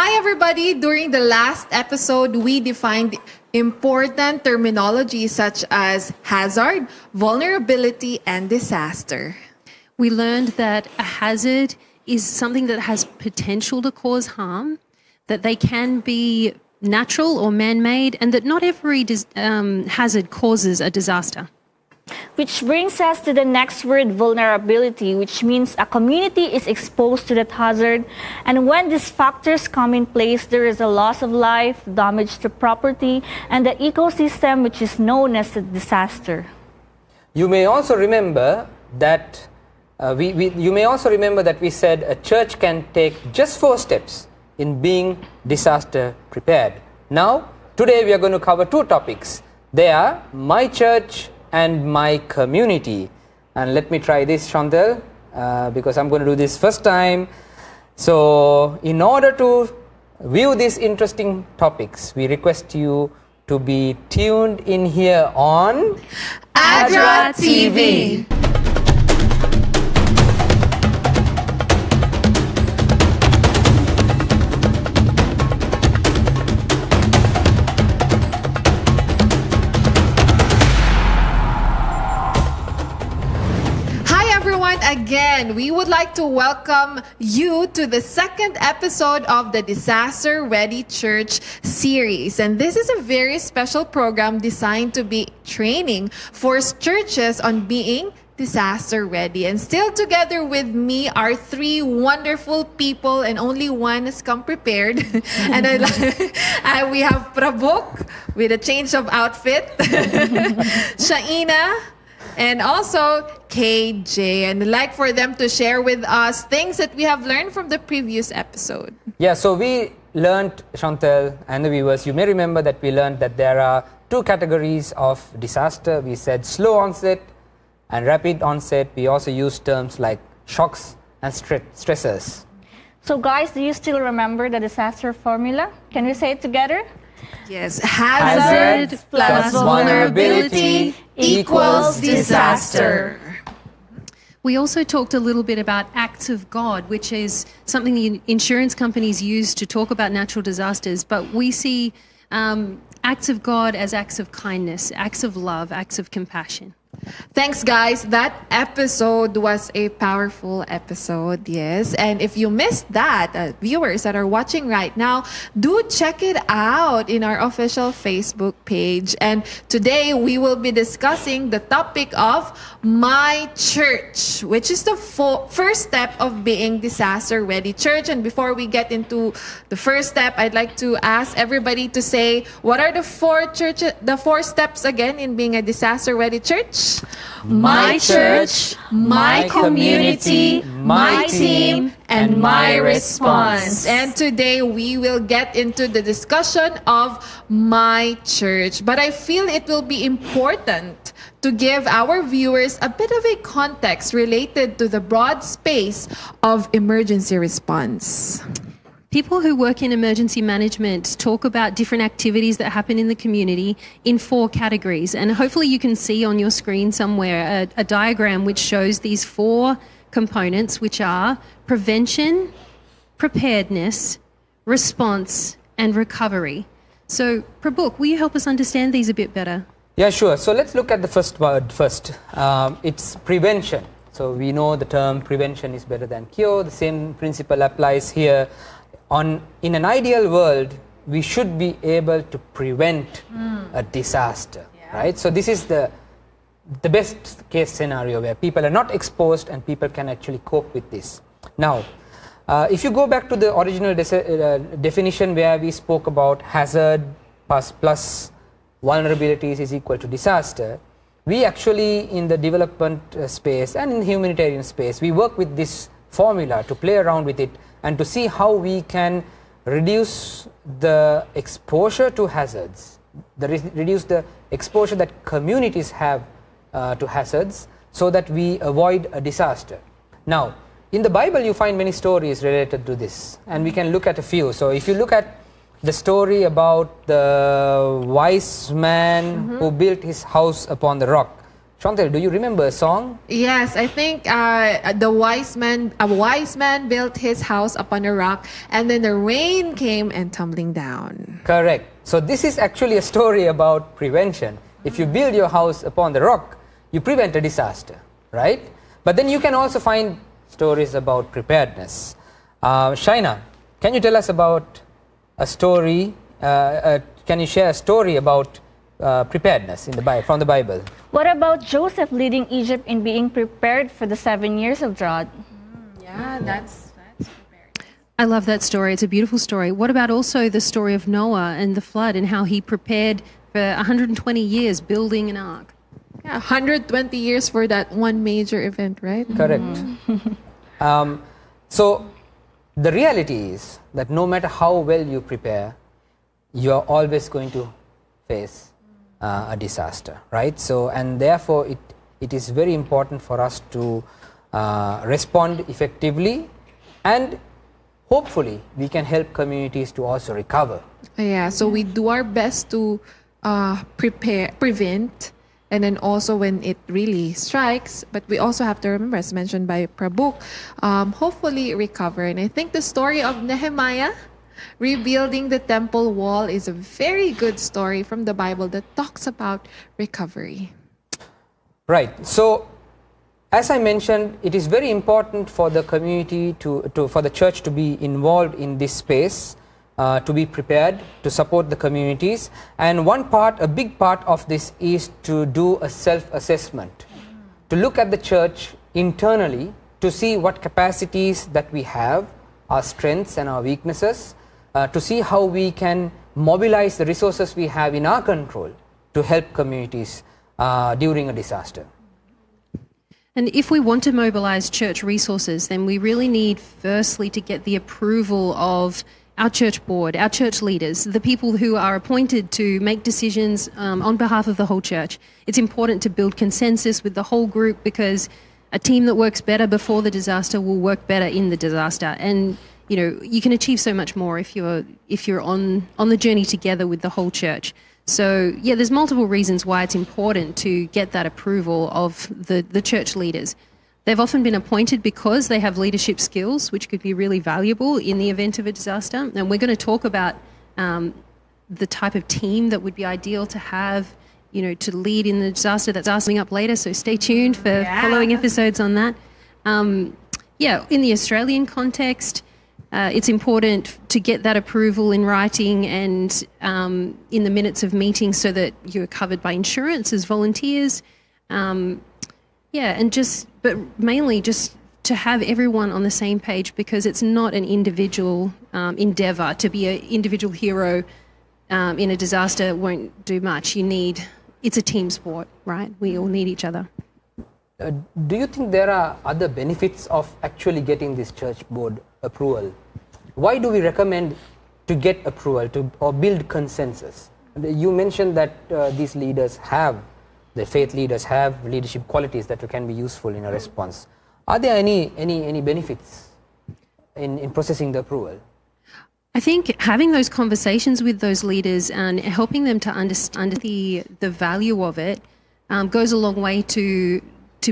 Hi, everybody. During the last episode, we defined important terminology such as hazard, vulnerability, and disaster. We learned that a hazard is something that has potential to cause harm, that they can be natural or man-made, and that not every hazard causes a disaster. Which brings us to the next word, vulnerability, which means a community is exposed to that hazard. And when these factors come in place, there is a loss of life, damage to property, and the ecosystem, which is known as a disaster. You may also remember that we said a church can take just 4 steps in being disaster prepared. Now, today we are going to cover 2 topics. They are my church and my community. And let me try this, Chantal, because I'm going to do this first time. So, in order to view these interesting topics, we request you to be tuned in here on ADRA TV. Again, we would like to welcome you to the second episode of the Disaster Ready Church series. And this is a very special program designed to be training for churches on being disaster ready. And still together with me are 3 wonderful people, and only one has come prepared. And we have Prabuk with a change of outfit, Shaina, and also KJ. And I'd like for them to share with us things that we have learned from the previous episode. Yeah, so we learned, Chantal and the viewers, you may remember that we learned that there are 2 categories of disaster. We said slow onset and rapid onset. We also used terms like shocks and stressors. So guys, do you still remember the disaster formula? Can we say it together? Yes, hazard plus vulnerability equals disaster. We also talked a little bit about acts of God, which is something the insurance companies use to talk about natural disasters, but we see acts of God as acts of kindness, acts of love, acts of compassion. Thanks, guys. That episode was a powerful episode, yes. And if you missed that, viewers that are watching right now, do check it out in our official Facebook page. And today we will be discussing the topic of my church, which is the first step of being disaster ready church. And before we get into the first step, I'd like to ask everybody to say, what are the 4 steps again in being a disaster ready church? My church, my community, my team, and my response. And today we will get into the discussion of my church. But I feel it will be important to give our viewers a bit of a context related to the broad space of emergency response. People who work in emergency management talk about different activities that happen in the community in 4 categories. And hopefully you can see on your screen somewhere a diagram which shows these 4 components, which are prevention, preparedness, response, and recovery. So, Prabuk, will you help us understand these a bit better? Yeah, sure. So let's look at the first word first. It's prevention. So we know the term prevention is better than cure. The same principle applies here. In an ideal world, we should be able to prevent a disaster, right? So this is the best case scenario where people are not exposed and people can actually cope with this. Now, if you go back to the original definition where we spoke about hazard plus vulnerabilities is equal to disaster, we actually in the development space and in humanitarian space, we work with this formula to play around with it and to see how we can reduce the exposure to hazards, reduce the exposure that communities have to hazards so that we avoid a disaster. Now, in the Bible you find many stories related to this, and we can look at a few. So if you look at the story about the wise man who built his house upon the rock, Chantal, do you remember a song? Yes, I think a wise man built his house upon a rock, and then the rain came and tumbling down. Correct. So this is actually a story about prevention. If you build your house upon the rock, you prevent a disaster, right? But then you can also find stories about preparedness. Shaina, can you tell us about a story? Can you share a story about preparedness in the Bible, from the Bible? What about Joseph leading Egypt in being prepared for the 7 years of drought? Yeah, that's prepared. I love that story. It's a beautiful story. What about also the story of Noah and the flood and how he prepared for 120 years building an ark? Yeah, 120 years for that one major event, right? Correct. So the reality is that no matter how well you prepare, you're always going to face a disaster, right? So, and therefore it is very important for us to respond effectively, and hopefully we can help communities to also recover. Yeah, so we do our best to prevent, and then also when it really strikes, but we also have to remember, as mentioned by Prabhu, hopefully recover. And I think the story of Nehemiah rebuilding the temple wall is a very good story from the Bible that talks about recovery. Right. So, as I mentioned, it is very important for the community for the church to be involved in this space, to be prepared, to support the communities. And a big part of this is to do a self-assessment, to look at the church internally, to see what capacities that we have, our strengths and our weaknesses, to see how we can mobilize the resources we have in our control to help communities during a disaster. And if we want to mobilize church resources, then we really need firstly to get the approval of our church board, our church leaders, the people who are appointed to make decisions on behalf of the whole church. It's important to build consensus with the whole group, because a team that works better before the disaster will work better in the disaster. And you can achieve so much more if you're on the journey together with the whole church. So yeah, there's multiple reasons why it's important to get that approval of the church leaders. They've often been appointed because they have leadership skills, which could be really valuable in the event of a disaster. And we're going to talk about the type of team that would be ideal to have, to lead in the disaster. That's coming up later, so stay tuned for following episodes on that. In the Australian context, it's important to get that approval in writing and in the minutes of meetings so that you're covered by insurance as volunteers. But mainly just to have everyone on the same page, because it's not an individual endeavour. To be an individual hero in a disaster won't do much. It's a team sport, right? We all need each other. Do you think there are other benefits of actually getting this church board approval? Why do we recommend to get approval or build consensus? You mentioned that these leaders the faith leaders have leadership qualities that can be useful in a response. Are there any benefits in processing the approval? I think having those conversations with those leaders and helping them to understand the value of it goes a long way to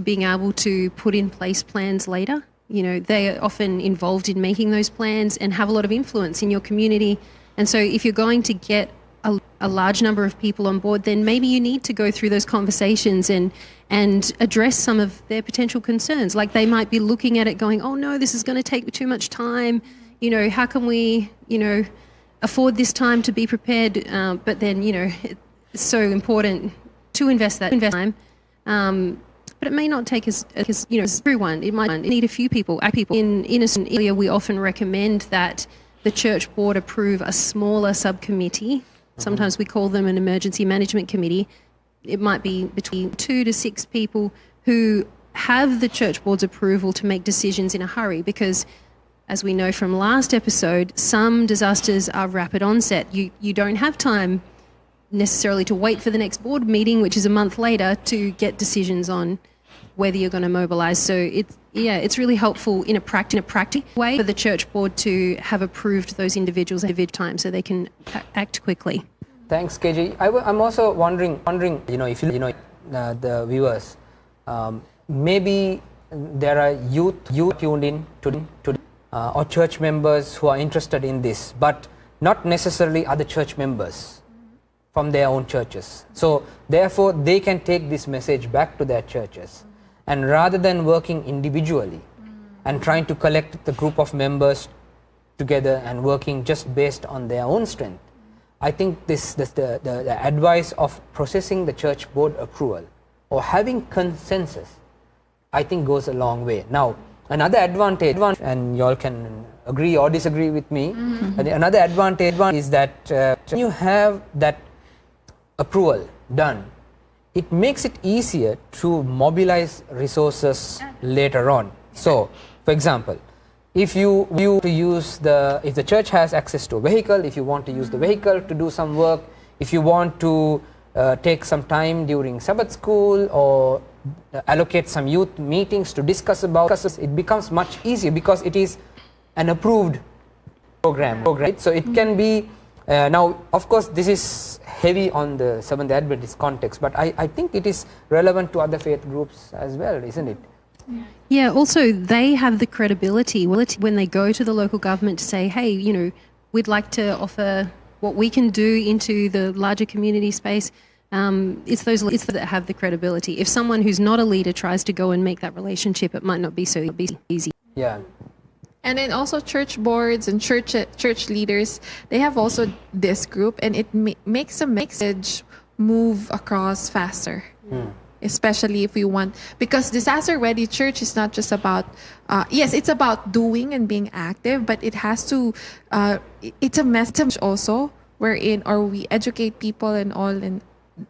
being able to put in place plans later. They are often involved in making those plans and have a lot of influence in your community. And so if you're going to get a large number of people on board, then maybe you need to go through those conversations and address some of their potential concerns. Like they might be looking at it going, oh no, this is going to take too much time. How can we, afford this time to be prepared? But then, it's so important to invest time. But it may not take as everyone. It might need a few people. In a certain area, we often recommend that the church board approve a smaller subcommittee. Sometimes we call them an emergency management committee. It might be between 2 to 6 people who have the church board's approval to make decisions in a hurry, because as we know from last episode, some disasters are rapid onset. You don't have time necessarily to wait for the next board meeting, which is a month later, to get decisions on whether you're going to mobilise. So it's really helpful in a practical way for the church board to have approved those individuals ahead of time so they can act quickly. Thanks, KJ. I'm also wondering, if the viewers, maybe there are youth tuned in today, or church members who are interested in this, but not necessarily other church members from their own churches. So therefore they can take this message back to their churches, and rather than working individually and trying to collect the group of members together and working just based on their own strength, I think the advice of processing the church board approval or having consensus, I think goes a long way. Now, another advantage, and you all can agree or disagree with me, another advantage is that when you have that approval done, it makes it easier to mobilize resources later on. So, for example, if the church has access to a vehicle, if you want to use the vehicle to do some work, if you want to take some time during Sabbath school or allocate some youth meetings to discuss about it, it becomes much easier because it is an approved program. So it can be, now of course this is heavy on the Seventh Adventist context, but I think it is relevant to other faith groups as well, isn't it? Yeah, also they have the credibility when they go to the local government to say, hey, you know, we'd like to offer what we can do into the larger community space. It's those that have the credibility. If someone who's not a leader tries to go and make that relationship, it might not be so easy. Yeah. And then also church boards and church leaders, they have also this group, and it makes a message move across faster. Especially if we want, because disaster ready church is not just about, yes, it's about doing and being active, but it has to, it's a message also wherein, or we educate people and all in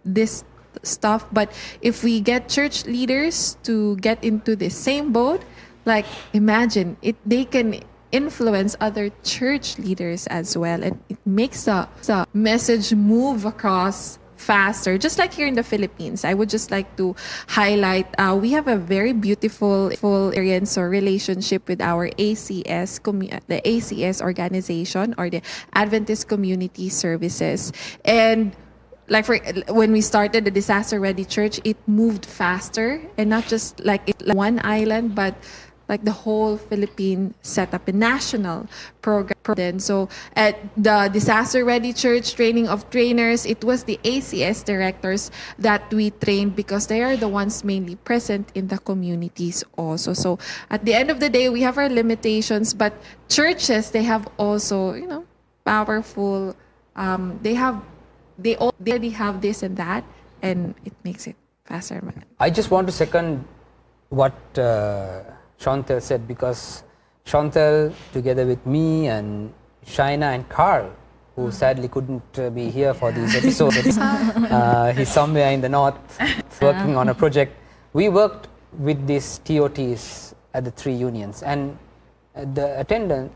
this stuff. But if we get church leaders to get into the same boat, like imagine it, they can influence other church leaders as well, and it makes the message move across faster. Just like here in the Philippines, I would just like to highlight, we have a very beautiful experience or relationship with our ACS, the ACS organization, or the Adventist Community Services. And like when we started the Disaster Ready Church, it moved faster, and not just like one island, but like the whole Philippine setup, a national program. So at the Disaster Ready Church training of trainers, it was the ACS directors that we trained because they are the ones mainly present in the communities also. So at the end of the day, we have our limitations, but churches, they have also, you know, powerful, they already have this and that, and it makes it faster. I just want to second what Chantal said, because Chantal, together with me and Shaina and Carl, who sadly couldn't be here for these episodes, he's somewhere in the north working on a project. We worked with these TOTs at the 3 unions, and the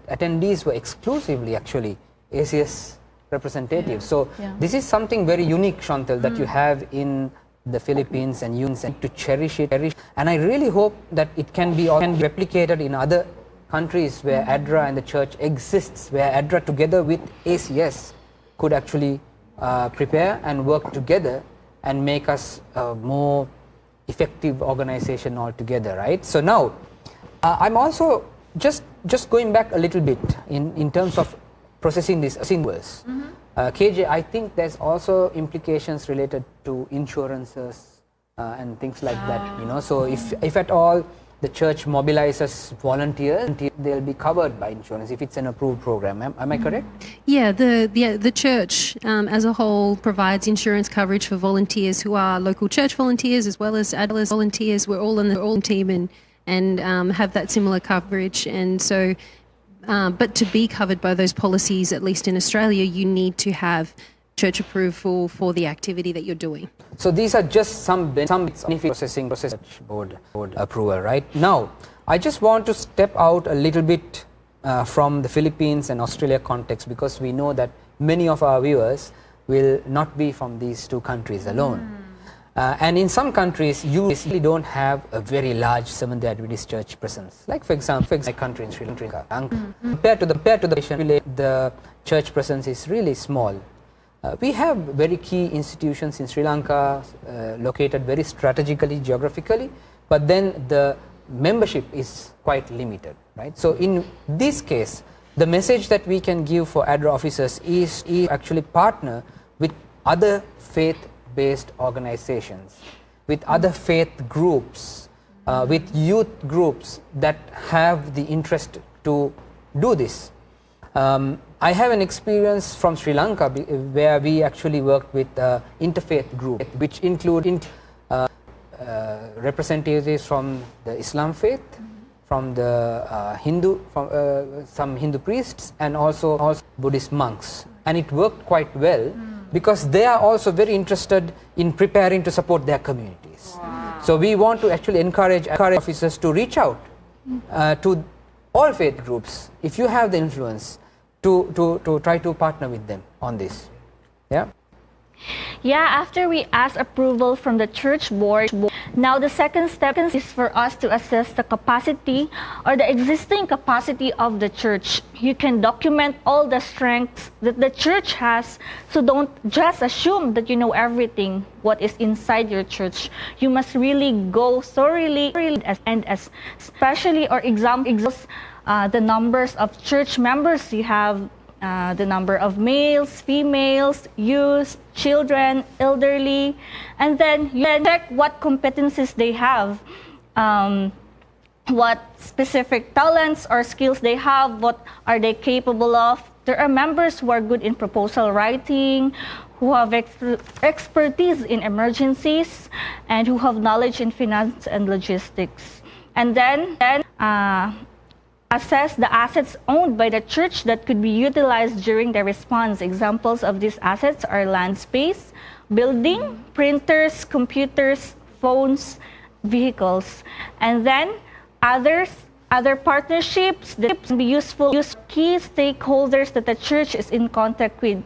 attendees were exclusively actually ACS representatives. So this is something very unique, Chantal, that you have in the Philippines, and you need to cherish it. And I really hope that it can be replicated in other countries where ADRA and the church exists, where ADRA together with ACS could actually prepare and work together and make us a more effective organization altogether, right? So now, I'm also just going back a little bit in terms of processing these symbols. KJ, I think there's also implications related to insurances and things like that, you know. So if at all the church mobilizes volunteers, they'll be covered by insurance if it's an approved program. Am I correct? Yeah, the church as a whole provides insurance coverage for volunteers who are local church volunteers as well as ADLA's volunteers. We're all in the team and have that similar coverage, and so. But to be covered by those policies, at least in Australia, you need to have church approval for the activity that you're doing. So these are just some benefits process board approval, right? Now, I just want to step out a little bit from the Philippines and Australia context, because we know that many of our viewers will not be from these 2 countries alone. And in some countries, you really don't have a very large Seventh-day Adventist church presence. Like, for example, my country in Sri Lanka. Compared to the church presence is really small. We have very key institutions in Sri Lanka, located very strategically, geographically, but then the membership is quite limited, right? So in this case, the message that we can give for ADRA officers is actually partner with other faith-based organizations, with other faith groups, with youth groups that have the interest to do this. I have an experience from Sri Lanka where we actually worked with interfaith group, which include representatives from the Islam faith, from the Hindu, from some Hindu priests, and also Buddhist monks. And it worked quite well because they are also very interested in preparing to support their communities. Wow. So we want to actually encourage officers to reach out to all faith groups, if you have the influence, to try to partner with them on this. Yeah. Yeah, after we ask approval from the church board, now the second step is for us to assess the capacity or the existing capacity of the church. You can document all the strengths that the church has, so don't just assume that you know everything what is inside your church. You must really go thoroughly and especially or examples the numbers of church members you have, the number of males, females, youth, children, elderly, and then you check what competencies they have, what specific talents or skills they have, what are they capable of. There are members who are good in proposal writing, who have expertise in emergencies, and who have knowledge in finance and logistics. And then assess the assets owned by the church that could be utilized during the response. Examples of these assets are land space, building, printers, computers, phones, vehicles. And then other partnerships that can be useful, key stakeholders that the church is in contact with.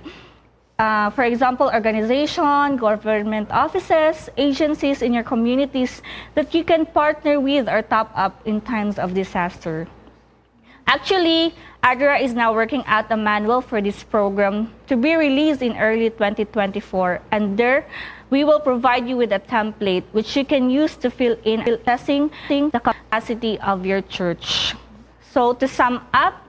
For example, organization, government offices, agencies in your communities that you can partner with or top up in times of disaster. Actually, ADRA is now working out a manual for this program to be released in early 2024, and there we will provide you with a template which you can use to fill in assessing the capacity of your church. So to sum up,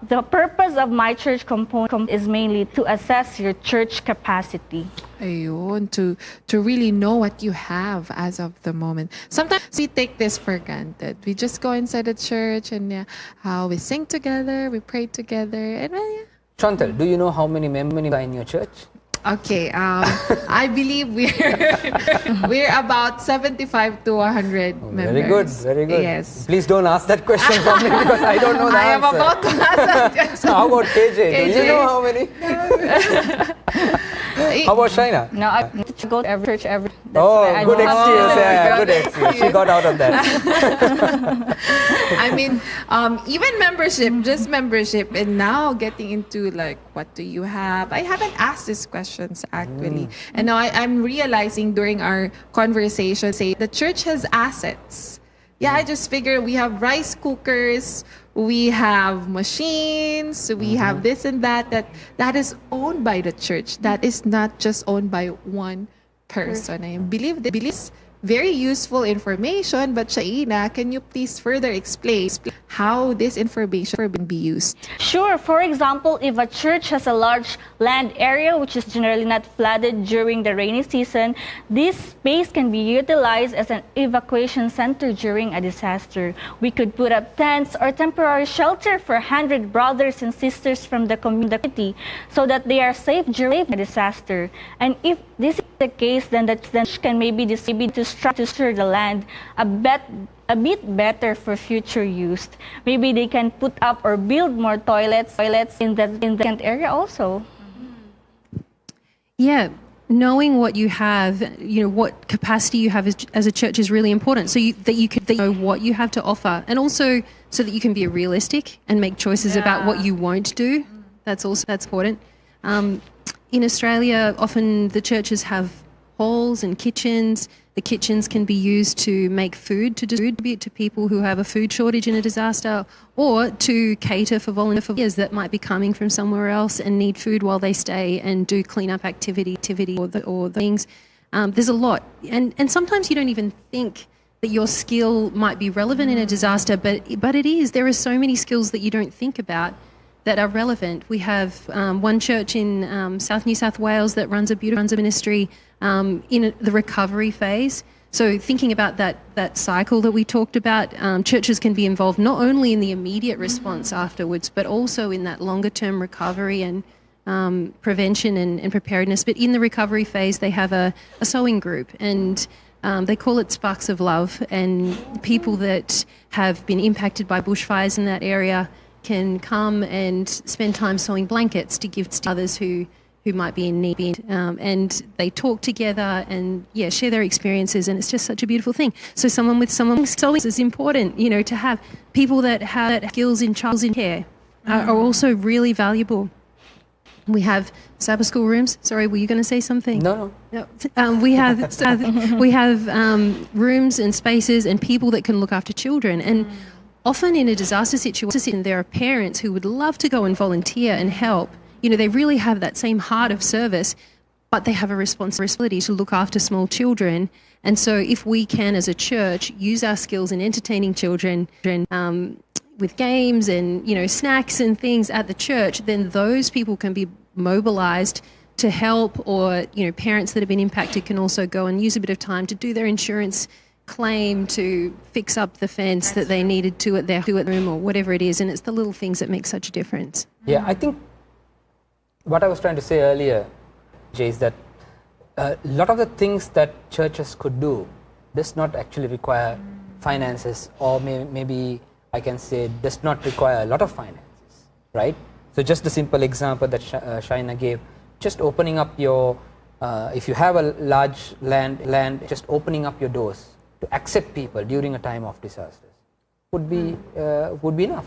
the purpose of My Church component is mainly to assess your church capacity. Ayun, to really know what you have as of the moment. Sometimes we take this for granted. We just go inside the church and we sing together, we pray together, and Chantal, do you know how many members are in your church? Okay, I believe we're about 75 to 100 members. Very good, very good. Yes. Please don't ask that question from me because I don't know the I answer. am about to ask that question. How about KJ? Do you know how many? How about Shaina? No, I go to every church every. Good excuse. Yeah, good excuse. She got out of that. I mean, even membership, just membership, and now getting into like, what do you have? I haven't asked these questions actually, and now I'm realizing during our conversation, say the church has assets. Yeah, I just figure we have rice cookers, we have machines, we have this and that that is owned by the church. That is not just owned by one person. I believe this is very useful information, but Shaina, can you please further explain how this information can be used? Sure. For example, if a church has a large land area which is generally not flooded during the rainy season, this space can be utilized as an evacuation center during a disaster. We could put up tents or temporary shelter for 100 brothers and sisters from the community so that they are safe during a disaster. And if this is the case, then the church can maybe to structure the land a bit better for future use. Maybe they can put up or build more toilets in the area also. Yeah, knowing what you have, what capacity you have as a church is really important. So that you can know what you have to offer, and also so that you can be realistic and make choices about what you won't do. That's important. In Australia, often the churches have halls and kitchens, The kitchens can be used to make food to distribute to people who have a food shortage in a disaster, or to cater for volunteers that might be coming from somewhere else and need food while they stay and do cleanup activity or the things. There's a lot. And sometimes you don't even think that your skill might be relevant in a disaster, but it is. There are so many skills that you don't think about that are relevant. We have one church in South New South Wales that runs a beautiful ministry in the recovery phase. So thinking about that cycle that we talked about, churches can be involved not only in the immediate response afterwards, but also in that longer-term recovery and prevention and preparedness. But in the recovery phase, they have a sewing group, and they call it Sparks of Love, and people that have been impacted by bushfires in that area can come and spend time sewing blankets to give to others who might be in need. And they talk together and, share their experiences, and it's just such a beautiful thing. So someone sewing is important, to have people that have skills in child care are also really valuable. We have Sabbath school rooms. Sorry, were you going to say something? No. We have rooms and spaces and people that can look after children. And often in a disaster situation, there are parents who would love to go and volunteer and help. They really have that same heart of service, but they have a responsibility to look after small children. And so if we can, as a church, use our skills in entertaining children with games and, snacks and things at the church, then those people can be mobilized to help, or, parents that have been impacted can also go and use a bit of time to do their insurance claim to fix up the fence that they needed to at their room or whatever it is. And it's the little things that make such a difference. Yeah, I think what I was trying to say earlier, Jay, is that a lot of the things that churches could do does not actually require finances, or maybe I can say does not require a lot of finances, right? So just the simple example that Shaina gave, just opening up your, if you have a large land, just opening up your doors to accept people during a time of disasters would be enough,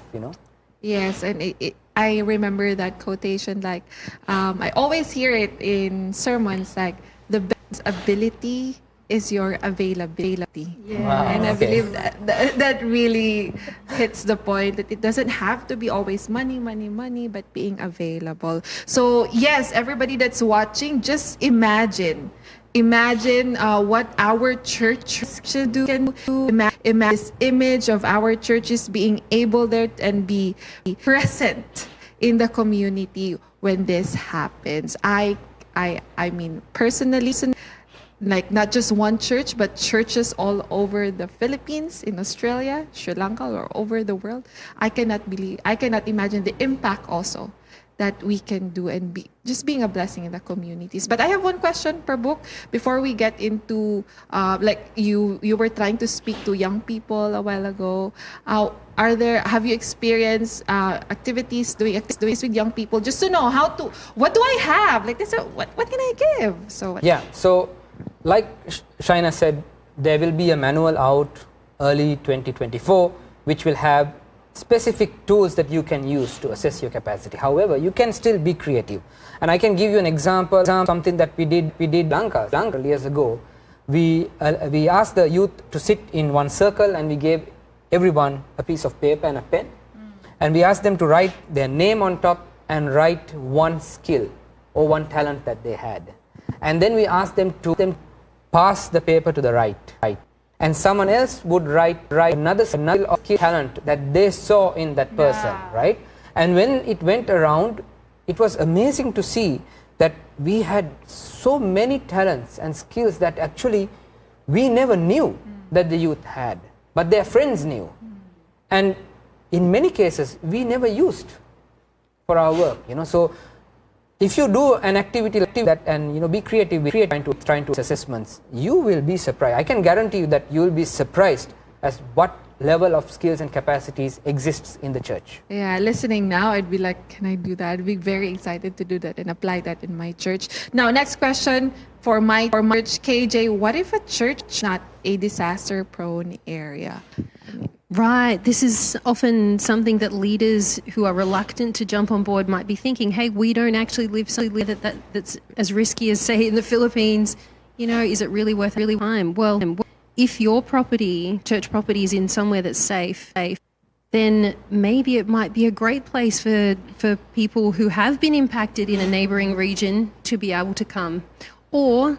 Yes, and I remember that quotation, like, I always hear it in sermons, like, the best ability is your availability. Yeah. Wow, And I okay. believe that really hits the point, that it doesn't have to be always money, but being available. So yes, everybody that's watching, just imagine what our church should do. Imagine this image of our churches being able there and be present in the community when this happens. I mean, personally, like, not just one church, but churches all over the Philippines, in Australia, Sri Lanka, or over the world. I cannot imagine the impact also that we can do, and being a blessing in the communities. But I have one question per book before we get into, like, you were trying to speak to young people a while ago. Have you experienced doing activities with young people, just to know what do I have? Like this, what can I give? So like Shaina said, there will be a manual out early 2024, which will have specific tools that you can use to assess your capacity. However, you can still be creative. And I can give you an example, something that we did Lanka years ago. We asked the youth to sit in one circle, and we gave everyone a piece of paper and a pen. And we asked them to write their name on top and write one skill or one talent that they had. And then we asked them to pass the paper to the right. And someone else would write another skill or talent that they saw in that person, right? And when it went around, it was amazing to see that we had so many talents and skills that actually we never knew that the youth had, but their friends knew. And in many cases, we never used for our work, So if you do an activity like that and be creative, trying to assessments, you will be surprised. I can guarantee you that you will be surprised as what level of skills and capacities exists in the church. Yeah, listening now, I'd be like, can I do that? I'd be very excited to do that and apply that in my church. Now, next question for my church, KJ, what if a church is not a disaster-prone area? Right. This is often something that leaders who are reluctant to jump on board might be thinking, hey, we don't actually live somewhere that's as risky as, say, in the Philippines. Is it really worth time? Well, if your property, church property, is in somewhere that's safe, then maybe it might be a great place for people who have been impacted in a neighbouring region to be able to come. Or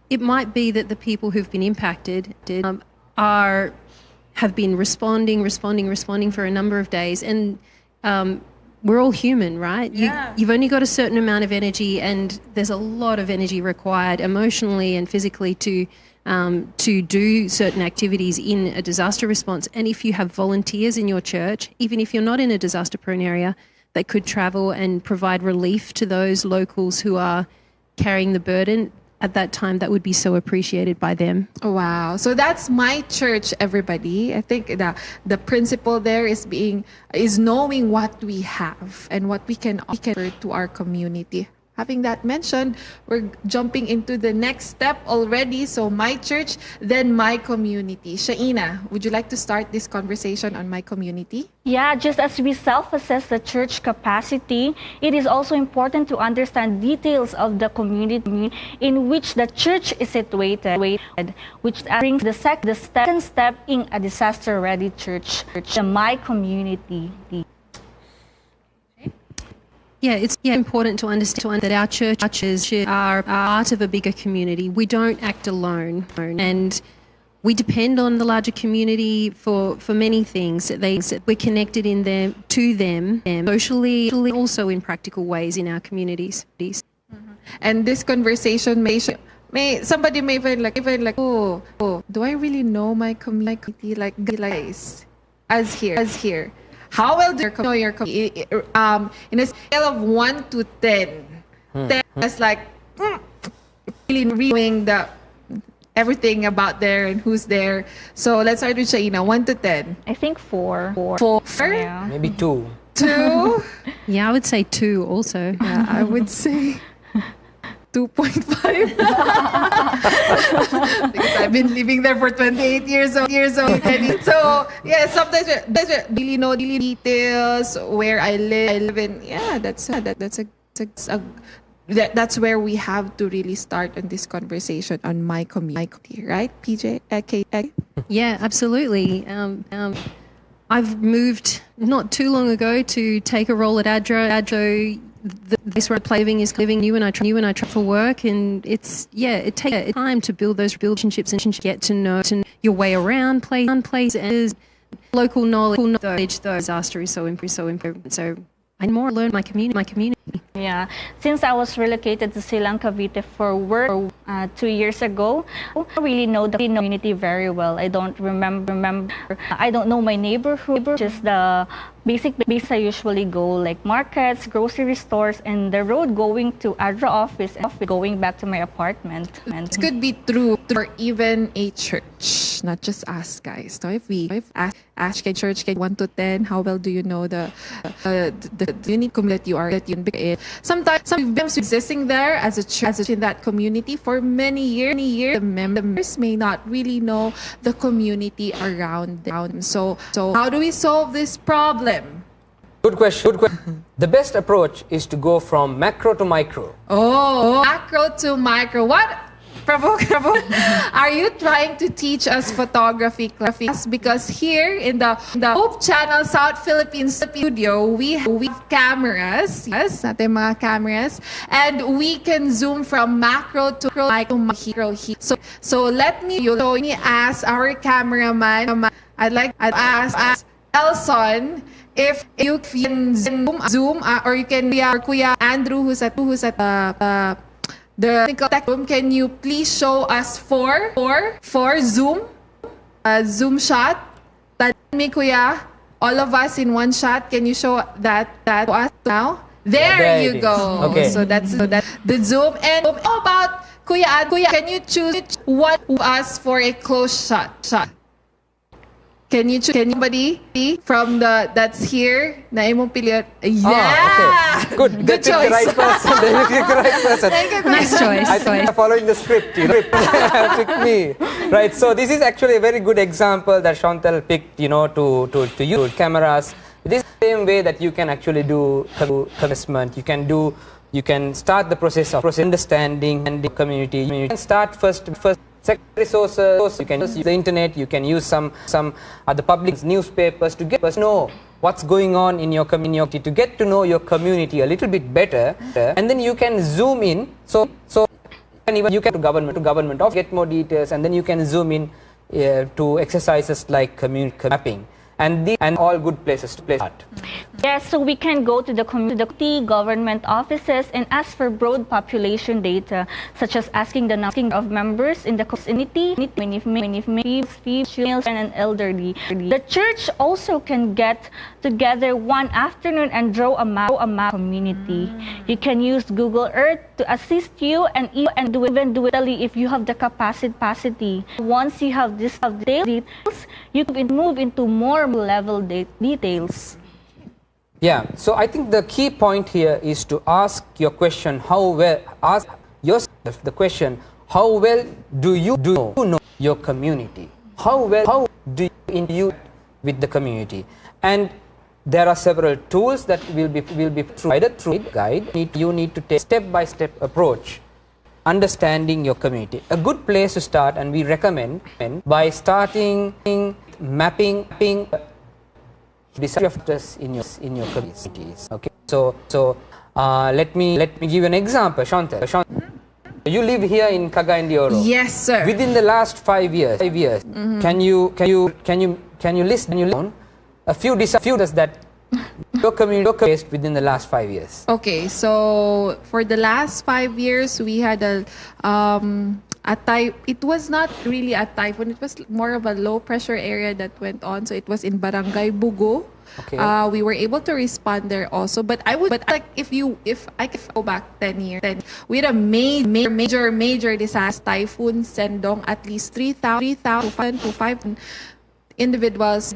it might be that the people who've been impacted have been responding for a number of days, and we're all human, right? Yeah. You've only got a certain amount of energy, and there's a lot of energy required emotionally and physically to do certain activities in a disaster response. And if you have volunteers in your church, even if you're not in a disaster-prone area, that could travel and provide relief to those locals who are carrying the burden, at that time, that would be so appreciated by them. Wow. So that's my church, everybody. I think the principle there is knowing what we have and what we can offer to our community. Having that mentioned, we're jumping into the next step already. So my church, then my community. Shaina, would you like to start this conversation on my community? Yeah, just as we self-assess the church capacity, it is also important to understand details of the community in which the church is situated, which brings the second step in a disaster-ready church, the my community. Yeah, it's important to understand that our churches are part of a bigger community. We don't act alone, and we depend on the larger community for many things. We're connected to them socially, also in practical ways in our communities. And this conversation somebody may feel like, oh, do I really know my community like guys as here? How well do you know your community? In a scale of 1 to 10, 10 is like really knowing everything about there and who's there. So let's start with Shaina. 1 to 10. I think 4. 4. Yeah. Maybe 2. 2. Yeah, I would say 2 also. Yeah, I would say 2.5. Because I've been living there for 28 years old. So yeah, sometimes I really know details where I live, and yeah, that's where we have to really start on this conversation on my community, right, PJ? Yeah, absolutely. I've moved not too long ago to take a role at ADRA. The place where I'm living is living you and I travel for work, and it takes time to build those relationships and get to know your way around places, local knowledge. Though disaster is so important. So I more learn my community. Yeah, since I was relocated to Silang, Cavite for work 2 years ago, I really know the community very well. I don't remember. I don't know my neighborhood, just the basic I usually go, like markets, grocery stores, and the road going to ADRA office and going back to my apartment. It could be true for even a church, not just us guys. So if ask a church 1 to 10, how well do you know the unique community that you in? Sometimes we've been existing there as a church in that community for many years. The members may not really know the community around them. So how do we solve this problem? Good question. The best approach is to go from macro to micro. Oh, macro to micro. What? Prabhu, are you trying to teach us photography class? Because here in the Hope Channel South Philippines studio, we have cameras, yes, natin mga cameras, and we can zoom from macro to micro here. So let me ask our cameraman. I'd ask Elson if you can zoom or you can Kuya Andrew who's at the technical tech room, can you please show us four zoom shot? Me, Kuya, all of us in one shot. Can you show that to us now? There you go. Okay. So that's the zoom. And how about Kuya? Can you choose one of us for a close shot? Can you choose anybody from that's here? Na imong pilihan? Yeah. Okay. Good. They picked the right person. Thank you. Nice choice. I think I'm following the script. Pick me. Right. So this is actually a very good example that Chantal picked. To use cameras. This is the same way that you can actually do assessment. You can do you can start the process of understanding and the community. You can start first resources. You can use the internet. You can use some other public newspapers to get to know what's going on in your community, to get to know your community a little bit better, and then you can zoom in. So you can to government of get more details, and then you can zoom in to exercises like community mapping. And all good places to play art. Yes, so we can go to the community government offices and ask for broad population data, such as asking the number of members in the community, females, and elderly. The church also can get together one afternoon and draw a map community. You can use Google Earth to assist you and even do it if you have the capacity. Once you have this details, you can move into more level details. Yeah, so I think the key point here is to ask your question, ask yourself the question, how well do you know your community? How do you interact with the community? And there are several tools that will be provided through the guide. You need to take step-by-step approach, understanding your community. A good place to start, and we recommend by starting mapping disasters in your communities. Okay, so let me give you an example. Chantal, you live here in Cagayan-de-Oro. Yes, sir. Within the last 5 years, can you list down a few disasters that your community faced within the last 5 years? Okay, so for the last 5 years, we had a it was not really a typhoon. It was more of a low pressure area that went on. So it was in Barangay Bugo. Okay. We were able to respond there also. But I like if I could go back 10 years, then we had a major disaster, typhoon Sendong. At least 3,000 to 5,000 individuals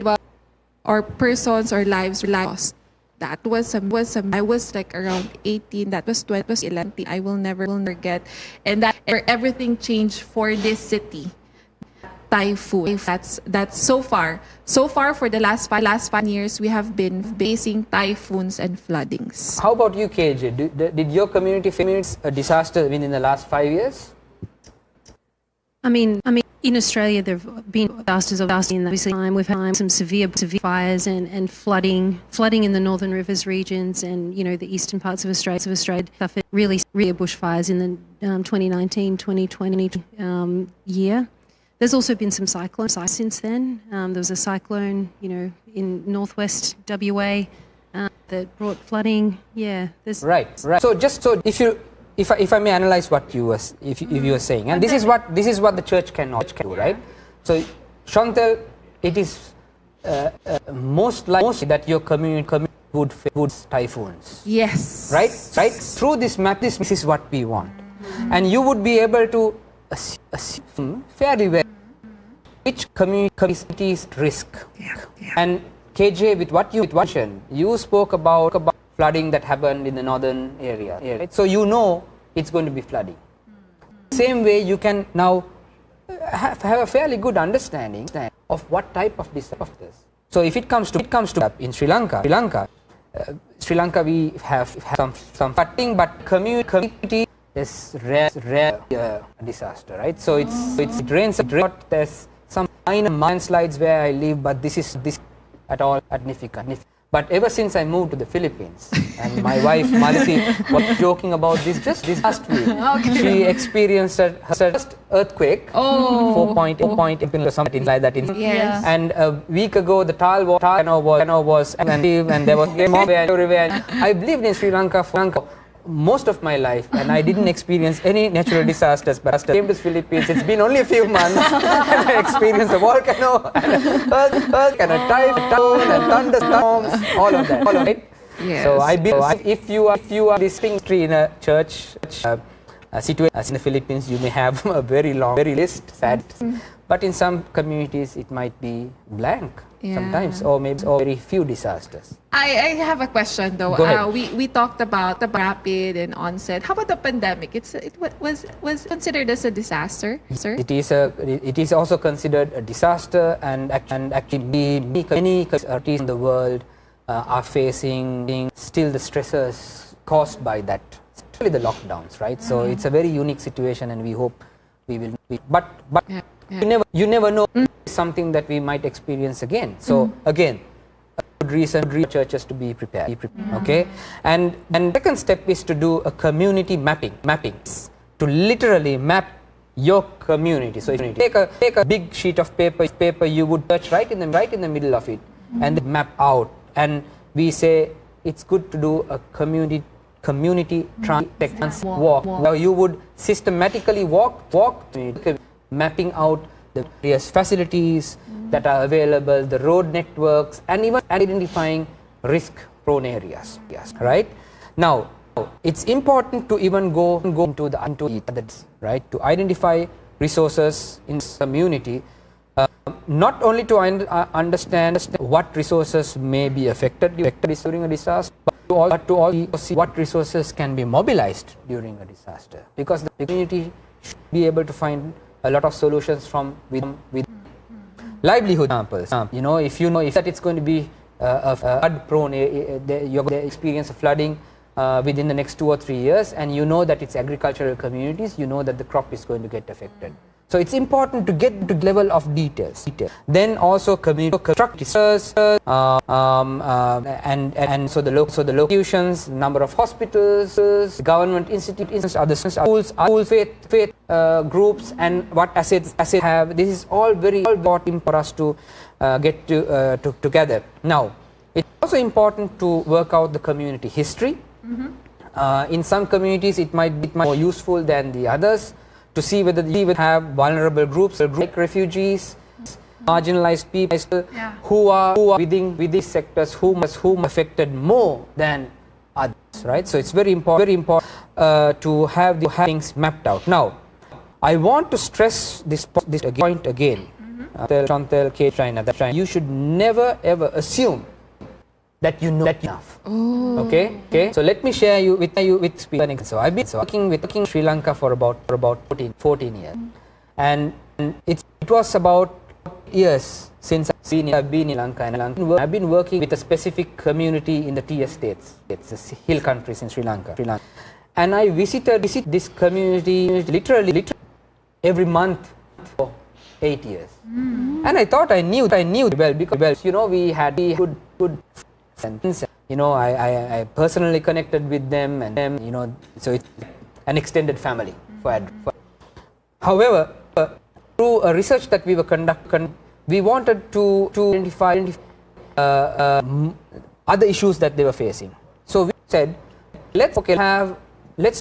or persons or lives lost. That was I was like around 18. That was 2011. I will never forget. And that everything changed for this city. Typhoon. That's so far for the last 5 years we have been facing typhoons and floodings. How about you, KJ? Did your community face a disaster within the last 5 years? I mean, in Australia, there have been disasters in that time. We've had some severe fires and flooding in the northern rivers regions, and the eastern parts of Australia suffered really bushfires in the 2019-2020 year. There's also been some cyclones since then. There was a cyclone, in northwest WA that brought flooding. Yeah, right. So if I may analyze what you were saying, and this is what the church cannot do, right? So, Chantal, it is most likely that your community would face typhoons. Yes. Right. Through this map, this is what we want, and you would be able to assume fairly well which communities risk. Yeah. And KJ, with what you mentioned, you spoke about flooding that happened in the northern area. Right? So it's going to be flooding. Same way, you can now have a fairly good understanding of what type of disasters. So if it comes to in Sri Lanka, we have some flooding, but community is rare disaster, right? So it rains a lot. There's some minor landslides where I live, but this at all significant. But ever since I moved to the Philippines, and my wife Malati was joking about this just this last week. Okay. She experienced her first earthquake, 4.8 or something like that. Yes. And a week ago, the volcano was active, and there was more revenge. I lived in Sri Lanka for most of my life, and I didn't experience any natural disasters, but I came to the Philippines. It's been only a few months, and I experienced a volcano, and earthquake, and a typhoon, and thunderstorms, all of that. Right? Yes. So I believe if you are listening in a church situation in the Philippines, you may have a very long list, sad. But in some communities, it might be blank sometimes, or maybe very few disasters. I have a question though. Go ahead. We talked about the rapid and onset. How about the pandemic? It was considered as a disaster, sir? It is also considered a disaster, and actually many countries in the world are facing still the stressors caused by that the lockdowns, right? So it's a very unique situation, and we hope we will. But you never know something that we might experience again. So again, a good reason churches to be prepared. Okay, and second step is to do a community mapping to literally map your community. So if you take a big sheet of paper, you would touch right in the middle of it, and then map out. And we say it's good to do a community trans walk. Now you would systematically walk mapping out the various facilities that are available, the road networks, and even identifying risk-prone areas. Yes, right? Now, it's important to even go into the others, right? To identify resources in community, not only to understand what resources may be affected during a disaster, but to also see what resources can be mobilized during a disaster, because the community should be able to find a lot of solutions from with livelihood examples. If that it's going to be a flood prone, you're going to experience a flooding within the next 2 or 3 years, and you know that it's agricultural communities, you know that the crop is going to get affected. So it's important to get to the level of details. Then also community structures, and so the locations, number of hospitals, government institutions, other schools, faith groups, and what assets have. This is all very important for us to get together. Now, it's also important to work out the community history. In some communities, it might be more useful than the others, to see whether we have vulnerable groups like refugees, marginalized people, who are within these sectors, whom affected more than others, right? So it's very important to have the things mapped out. Now, I want to stress this point again. Chantal, Kate, China, that you should never ever assume that you know that enough. Okay. So let me share with speaking. So I've been working with Sri Lanka for about 14 years, and it was about years since I've been in Lanka, and I've been working with a specific community in the Tea Estates. It's the hill countries in Sri Lanka. And I visit this community literally every month for 8 years. And I thought I knew well, because we had good. And I personally connected with them, and so it's an extended family for ADRA. However, through a research that we were conducting, we wanted to identify other issues that they were facing. So we said, let's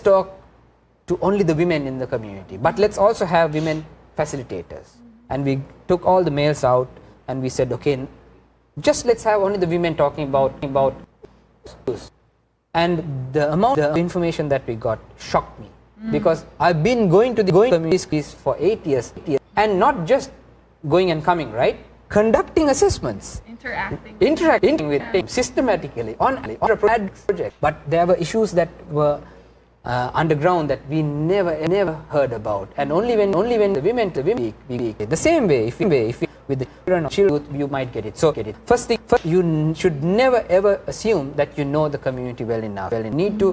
talk to only the women in the community, but let's also have women facilitators. And we took all the males out, and we said, okay, just let's have only the women talking about issues. And the amount of information that we got shocked me, because I've been going to the communities for 8 years, and not just going and coming, right? Conducting assessments, interacting with them systematically on a project. But there were issues that were underground that we never heard about, and only when the women speak. The same way, if with the children, you might get it. So first, you should never ever assume that you know the community well enough. You need to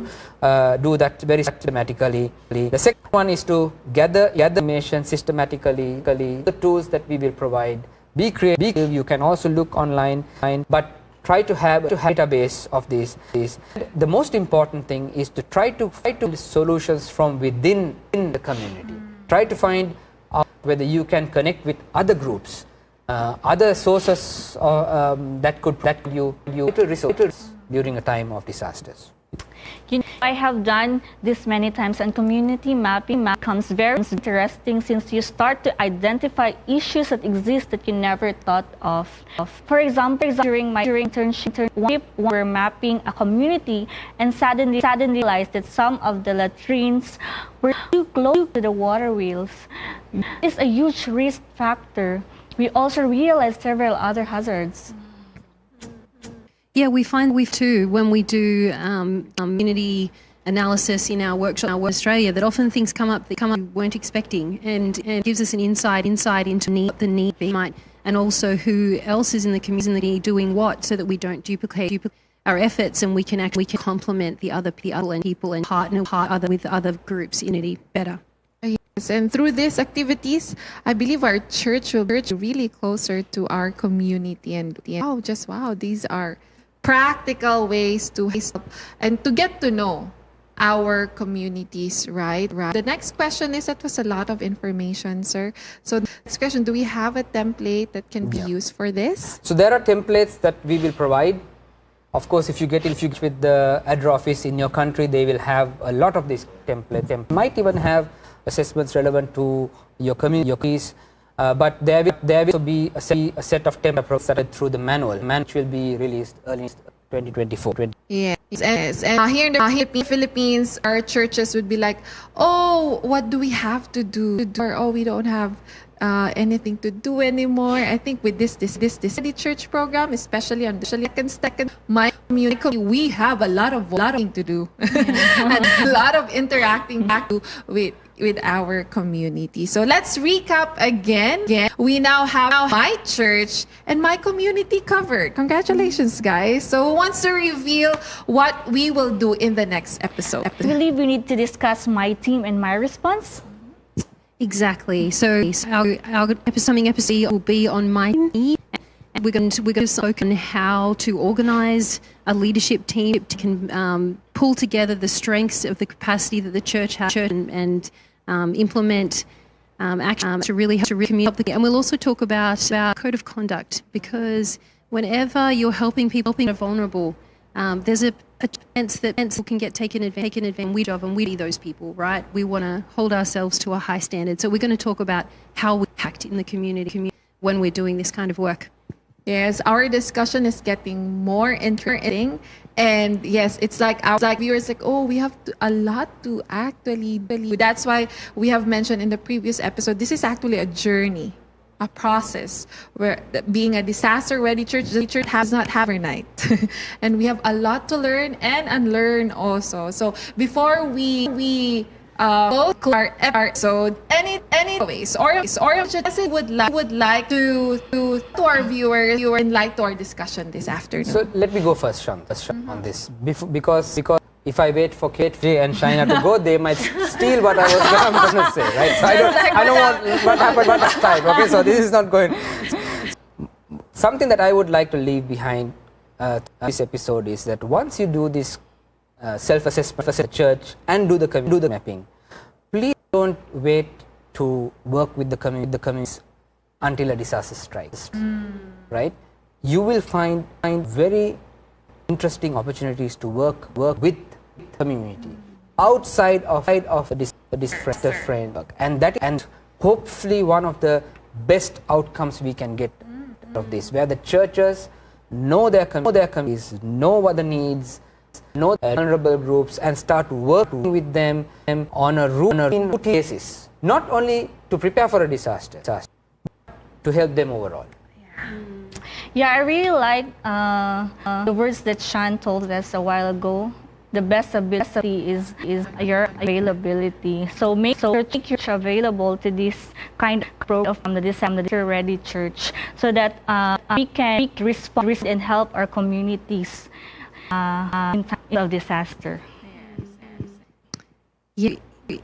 do that very systematically. The second one is to gather information systematically. The tools that we will provide. Be creative. You can also look online, but try to have a database of these. The most important thing is to try to solutions from within the community. Try to find out whether you can connect with other groups, other sources that could you resources during a time of disasters. I have done this many times, and community mapping becomes very interesting since you start to identify issues that exist that you never thought of. For example, during my internship, we were mapping a community and suddenly realized that some of the latrines were too close to the water wheels. This is a huge risk factor. We also realized several other hazards. Yeah, we find too when we do community analysis in our workshop in Australia that often things come up we weren't expecting, and gives us an insight into the need might, and also who else is in the community doing what, so that we don't duplicate our efforts, and we can complement the other people and partner with other groups in unity better. Yes, and through these activities, I believe our church will be really closer to our community. And wow, these are practical ways to help and to get to know our communities, right? The next question is, that was a lot of information, sir. So the next question, do we have a template that can be used for this? So there are templates that we will provide. Of course, if you get with the ADRA office in your country, they will have a lot of these templates. They might even have assessments relevant to your communities. But there will also be a set of templates that through the manual, which will be released early 2024. Yes. And here in the Philippines, our churches would be like, oh, what do we have to do? Or, oh, we don't have anything to do anymore. I think with this city church program, especially on the second my community, we have a lot of thing to do, and a lot of interacting back with our community. So let's recap again. We now have my church and my community covered. Congratulations, guys. So who wants to reveal what we will do in the next episode? I believe we need to discuss my team and my response. Exactly. So our upcoming episode will be on my team, and we're going to focus on how to organize a leadership team to can pull together the strengths of the capacity that the church has and implement action to really communicate. And we'll also talk about code of conduct, because whenever you're helping people who are vulnerable, there's a chance that people can get taken advantage of, and we be those people, right? We want to hold ourselves to a high standard. So we're going to talk about how we act in the community when we're doing this kind of work. Yes, our discussion is getting more interesting, and yes, it's like our viewers like, oh, we have a lot to actually believe. That's why we have mentioned in the previous episode, this is actually a journey, a process, where being a disaster-ready church, the church has not have overnight, and we have a lot to learn and unlearn also. So before we go to our episode, any ways or just would like to our viewers and like to our discussion this afternoon. So let me go first, Shant, on this, because if I wait for Kate, Jay, and Shaina to go, they might steal what I was going to say, right? So I don't want what happened last time. Okay, so this is not going. Something that I would like to leave behind this episode is that once you do this self-assessment for the church and do the mapping, please don't wait to work with the communities until a disaster strikes, right? You will find very interesting opportunities to work with community outside of this framework, and hopefully one of the best outcomes we can get of this, where the churches know their communities, know what the needs, know the vulnerable groups, and start working with them on a routine basis, not only to prepare for a disaster, but to help them overall. Yeah, I really like the words that Sean told us a while ago. The best ability is your availability. So make your church available to this kind of program from the Disaster Ready Church, so that we can respond and help our communities in time of disaster. Yeah.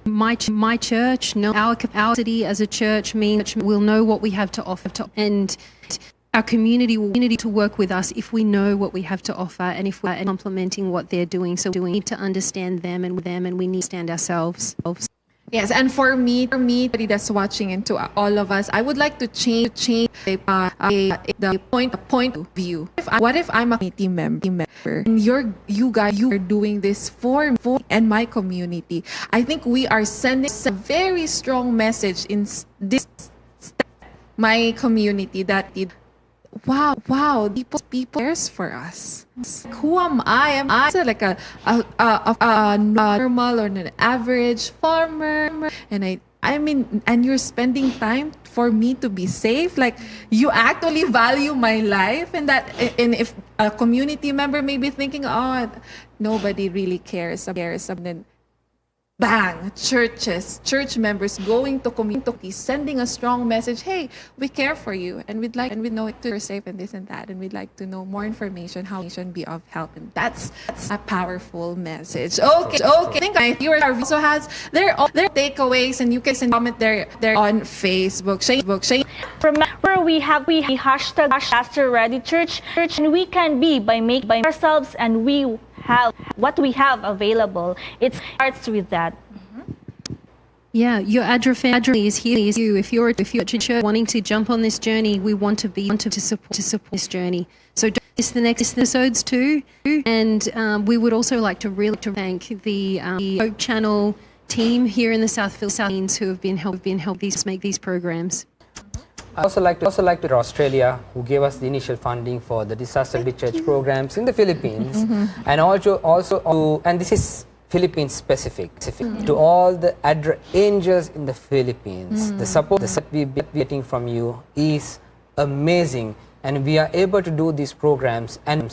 My church, our capacity as a church means we'll know what we have to offer, and our community will need to work with us if we know what we have to offer and if we're implementing what they're doing. So we need to understand them, and we need to understand ourselves. Yes, and for me, everybody that's watching, and to all of us, I would like to change the point of view. What if I'm a community member and you guys are doing this for me and my community? I think we are sending a very strong message in this my community that wow, people cares for us. Who am I? Am I like a normal or an average farmer? And I mean, and you're spending time for me to be safe. Like, you actually value my life, and if a community member may be thinking, oh, nobody really cares. bang, church members going to communities, sending a strong message. Hey, we care for you, and we know it you're safe and this and that, and we'd like to know more information, how we can be of help. And that's a powerful message. Okay. I think my viewer also has their takeaways, and you can comment there on Facebook. Remember, we have hashtag Disaster Ready Church, and we can be by ourselves, and we have what we have available. It starts with that. Yeah, your ADRA family is here. Is you. If you're a church wanting to jump on this journey, we want to support this journey. So don't miss the next episodes too. And we would also like to really thank the Hope Channel team here in the South Philippines who have been helping make these programs. I also like to Australia, who gave us the initial funding for the disaster ready church programs in the Philippines, and and this is Philippines specific, to all the ADRA angels in the Philippines. The support that we're getting from you is amazing, and we are able to do these programs and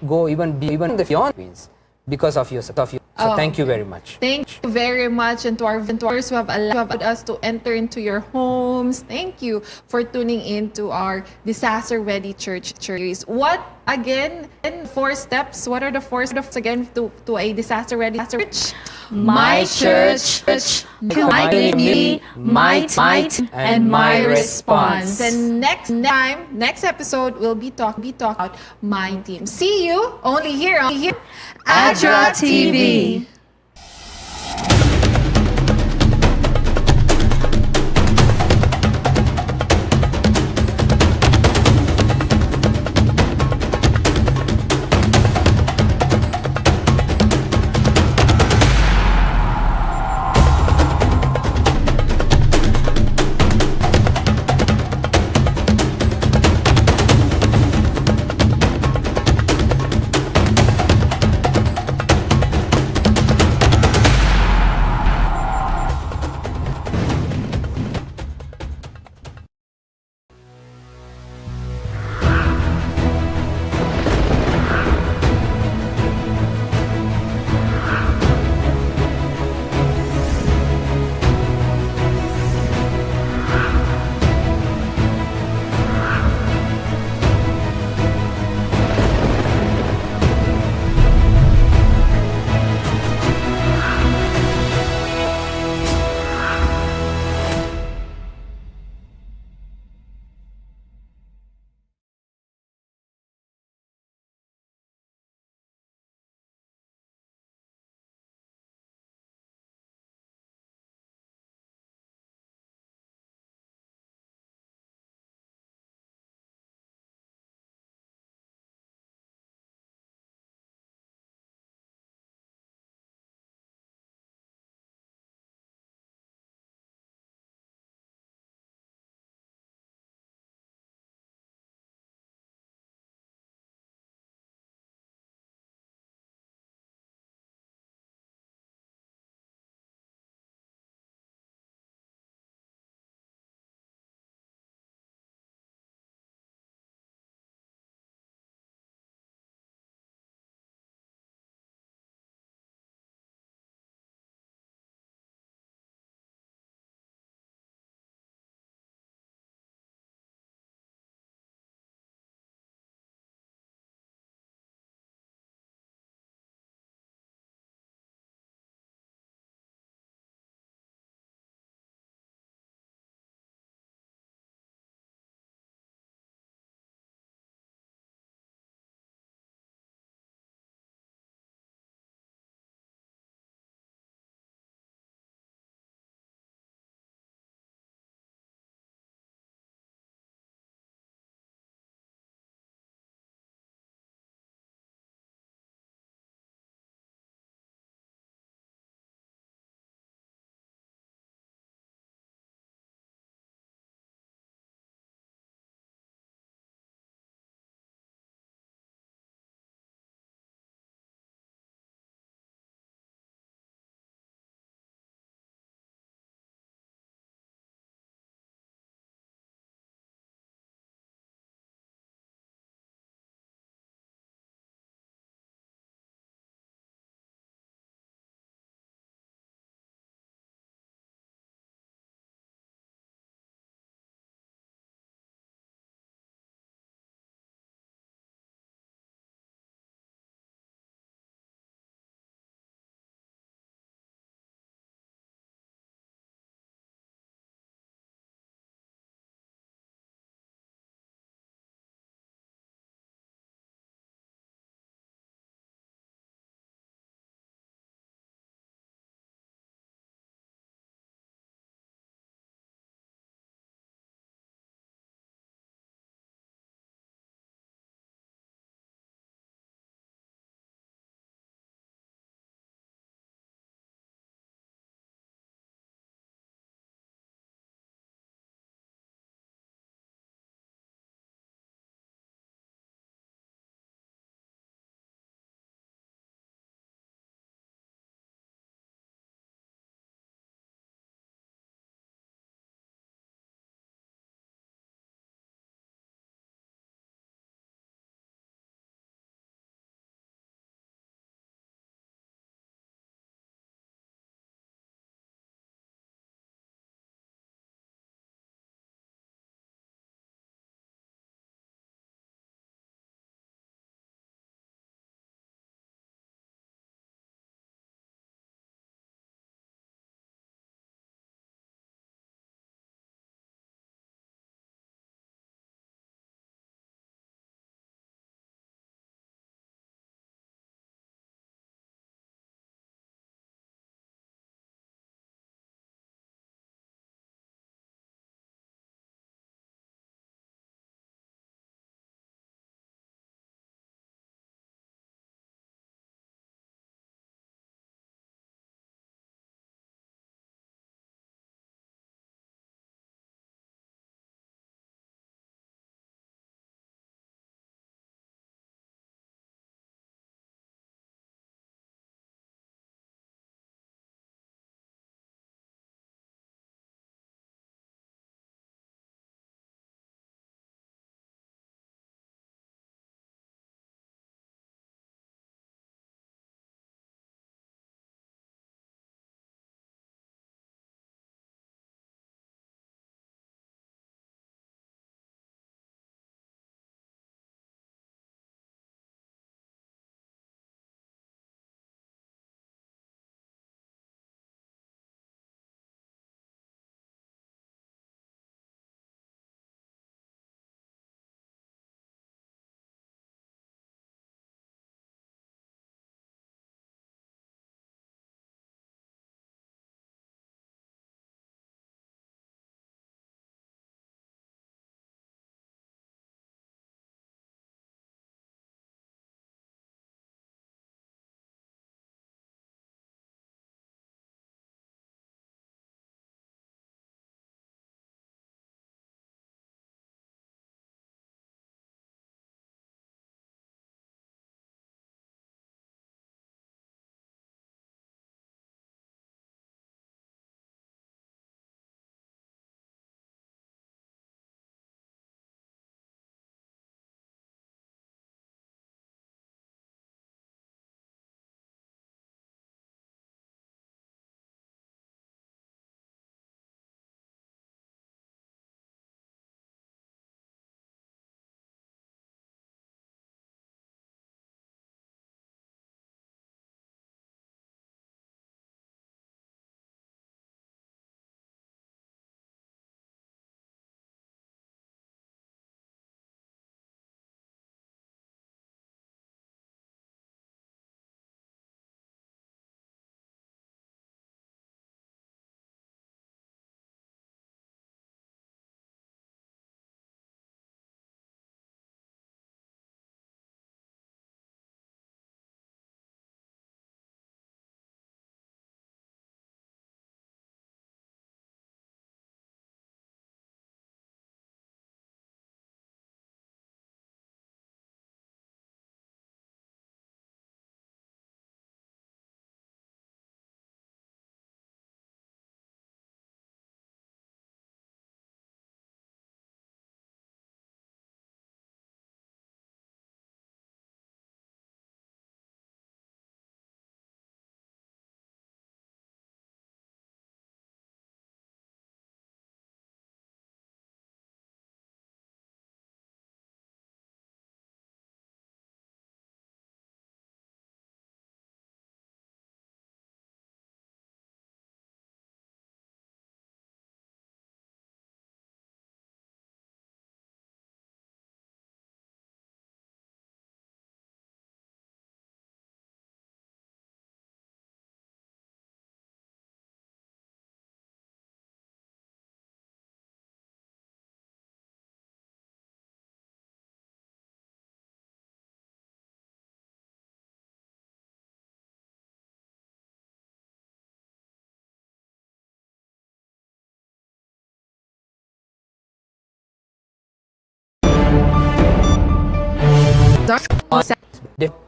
go even beyond the Philippines because of your support. So thank you very much. Thank you very much, and to our viewers who have allowed us to enter into your homes. Thank you for tuning in to our Disaster Ready Church series. What again? 4 steps. What are the 4 steps again to a disaster ready church? My church, my community, my and my response. And next episode, we'll be talking about my team. See you only here ADRA TV.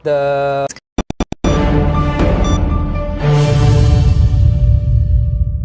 the